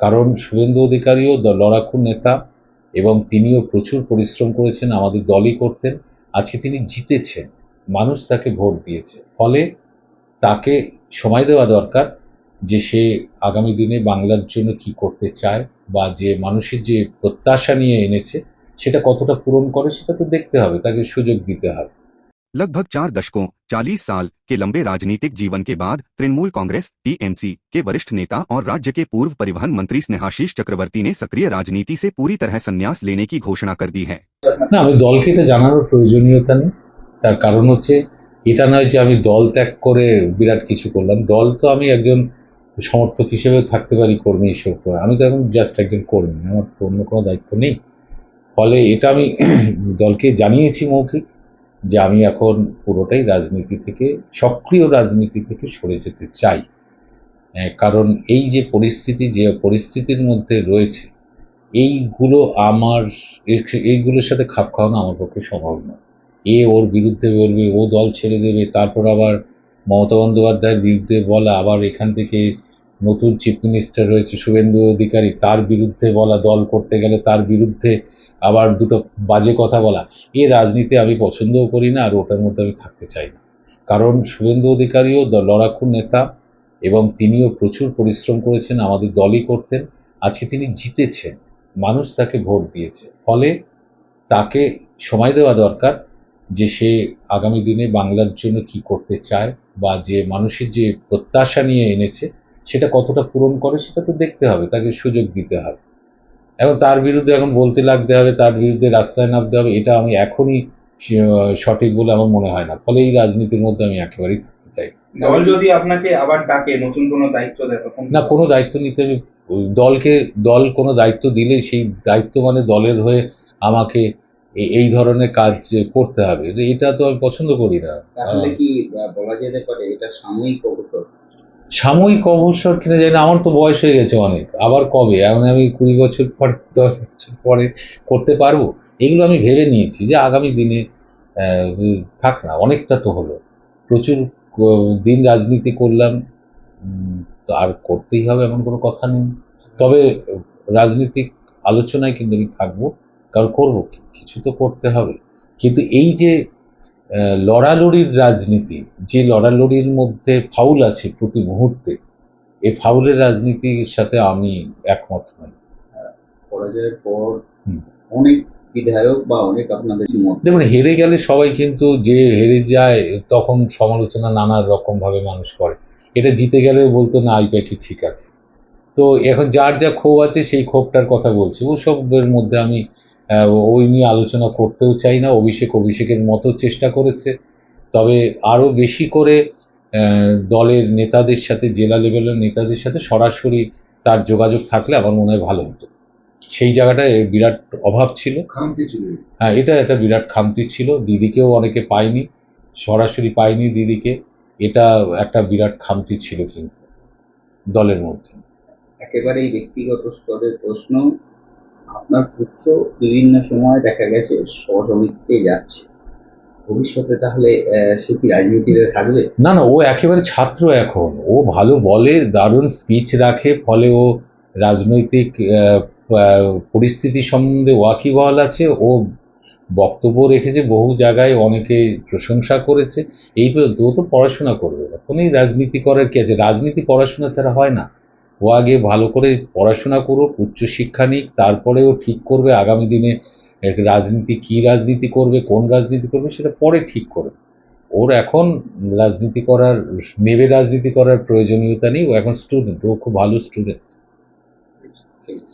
কারণ শুভেন্দু অধিকারীও লড়াকু নেতা এবং তিনিও প্রচুর পরিশ্রম করেছেন, আমাদের দলই করতেন। আজকে তিনি জিতেছেন, মানুষ তাকে ভোট দিয়েছে, ফলে তাকে সময় দেওয়া দরকার যে সে আগামী দিনে বাংলার জন্য কি করতে চায় বা যে মানুষের যে প্রত্যাশা নিয়ে এনেছে সেটা কতটা পূরণ করে সেটা তো দেখতে হবে, তাকে সুযোগ দিতে হবে। लगभग 4 दशकों 40 साल के लंबे राजनीतिक जीवन के बाद तृणमूल कांग्रेस टीएमसी के वरिष्ठ नेता और राज्य के पूर्व परिवहन मंत्री स्नेहाशीष चक्रवर्ती ने सक्रिय राजनीति से पूरी तरह संन्यास लेने की घोषणा कर दी है। না, আমি দলকে এটা জানানোর প্রয়োজনীয়তা নেই। তার কারণ হচ্ছে এটা নয় যে আমি দল ত্যাগ করে বিরাট কিছু করলাম। দল তো আমি একজন সমর্থক হিসেবে থাকতে পারি, কর্মী হিসেবে। আমি তো এখন জাস্ট একজন কর্মী, আমার তো অন্য কোনো দায়িত্ব নেই। ফলে এটা আমি দলকে জানিয়েছি মৌখিক যে আমি এখন পুরোটাই রাজনীতি থেকে, সক্রিয় রাজনীতি থেকে সরে যেতে চাই। কারণ এই যে পরিস্থিতি, যে পরিস্থিতির মধ্যে রয়েছে, এইগুলো আমার এইগুলোর সাথে খাপ খাওয়ানো আমার পক্ষে সম্ভব নয়। ওর বিরুদ্ধে বলবে, ও দল ছেড়ে দেবে, তারপর আবার মমতা বন্দ্যোপাধ্যায়ের বিরুদ্ধে বলা, আবার এখান থেকে নতুন চিফ মিনিস্টার রয়েছে শুভেন্দু অধিকারী, তার বিরুদ্ধে বলা, দল করতে গেলে তার বিরুদ্ধে আবার দুটো বাজে কথা বলা। রাজনীতি আমি পছন্দও করি না, আর ওটার মধ্যে আমি থাকতে চাই না। কারণ শুভেন্দু অধিকারীও লড়াকু নেতা এবং তিনিও প্রচুর পরিশ্রম করেছেন, আমাদের দলই করতেন। আজকে তিনি জিতেছেন, মানুষ তাকে ভোট দিয়েছে, ফলে তাকে সময় দেওয়া দরকার যে সে আগামী দিনে বাংলার জন্য কি করতে চায় বা যে মানুষের যে প্রত্যাশা নিয়ে এনেছে সেটা কতটা পূরণ করে সেটা তো দেখতে হবে, তাকে সুযোগ দিতে হবে। এখন তার বিরুদ্ধে এখন বলতে লাগতে হবে, তার বিরুদ্ধে রাস্তায় নামতে হবে, এটা আমি এখনই সঠিক বলে আমার মনে হয় না। ফলে এই রাজনীতির মধ্যে আমি একেবারেই থাকতে চাই না। দল যদি আপনাকে আবার ডাকে, নতুন কোনো দায়িত্ব দেয়, তখন না, কোনো দায়িত্ব নিতে আমি দল কোনো দায়িত্ব দিলে সেই দায়িত্ব মানে দলের হয়ে আমাকে এই ধরনের কাজ করতে হবে, এটা তো আমি পছন্দ করি না। তাহলে কি বলা যেতে পারে এটা সাময়িক অবসর? সাময়িক অবসর কিনা জানি না, আমার তো বয়স হয়ে গেছে অনেক, আবার কবে, এখন আমি 20 বছর পর 10 বছর পরে করতে পারবো? এগুলো আমি ভেবে নিয়েছি যে আগামী দিনে থাক না, অনেকটা তো হলো, প্রচুর দিন রাজনীতি করলাম, তো আর করতেই হবে এমন কোনো কথা নেই। তবে রাজনীতিক আলোচনায় কিন্তু আমি থাকবো, কারণ করবো কি, কিছু তো করতে হবে। কিন্তু এই যে লড়ালড়ির রাজনীতি, যে লড়ালড়ির মধ্যে ফাউল আছে প্রতি মুহূর্তে, এই ফাউলের রাজনীতির সাথে আমি একমত নই। পরাজয়ের পর অনেক বিধায়ক বা অনেক আপনাদের দেখুন, হেরে গেলে সবাই কিন্তু, যে হেরে যায় তখন সমালোচনা নানা রকম ভাবে মানুষ করে। এটা জিতে গেলে বলতো না কি ঠিক আছে। তো এখন যার যা ক্ষোভ আছে সেই ক্ষোভটার কথা বলছি, ওসবের মধ্যে আমি ওই নিয়ে আলোচনা করতেও চাই না। অভিষেকের মতো চেষ্টা করেছে, তবে আরো বেশি করে দলের নেতাদের সাথে, জেলা লেভেলের নেতাদের সাথে সরাসরি তার যোগাযোগ থাকলে আমার মনে হয় ভালো হতো। সেই জায়গাটায় বিরাট অভাব ছিল, খামতি ছিল। হ্যাঁ, এটা একটা বিরাট খামতি ছিল। দিদিকেও অনেকে পায়নি, সরাসরি পায়নি দিদিকে, এটা একটা বিরাট খামতি ছিল কিন্তু দলের মধ্যে। একেবারেই ব্যক্তিগত স্তরের প্রশ্ন, আপনার পুত্র বিভিন্ন সময় দেখা গেছে সহসমিতিতে যাচ্ছে, ভবিষ্যতে তাহলে সে কি রাজনীতিতে থাকবে? না না, ও একেবারে ছাত্র, এখন ও ভালো বলে, দারুণ স্পিচ রাখে, ফলে ও রাজনৈতিক পরিস্থিতি সম্বন্ধে ওয়াকিবহাল আছে। ও বক্তব্য রেখেছে বহু জায়গায়, অনেকে প্রশংসা করেছে। এই ও তো পড়াশোনা করবে, এখনই রাজনীতি করার কি আছে? রাজনীতি পড়াশোনা ছাড়া হয় না। ও আগে ভালো করে পড়াশোনা করুক, উচ্চশিক্ষা নিক, তারপরে ও ঠিক করবে আগামী দিনে রাজনীতি, কি রাজনীতি করবে, কোন রাজনীতি করবে সেটা পরে ঠিক করবে। ওর এখন রাজনীতি করার, রাজনীতি করার প্রয়োজনীয়তা নেই। ও এখন স্টুডেন্ট, ও খুব ভালো স্টুডেন্ট। ঠিক আছে।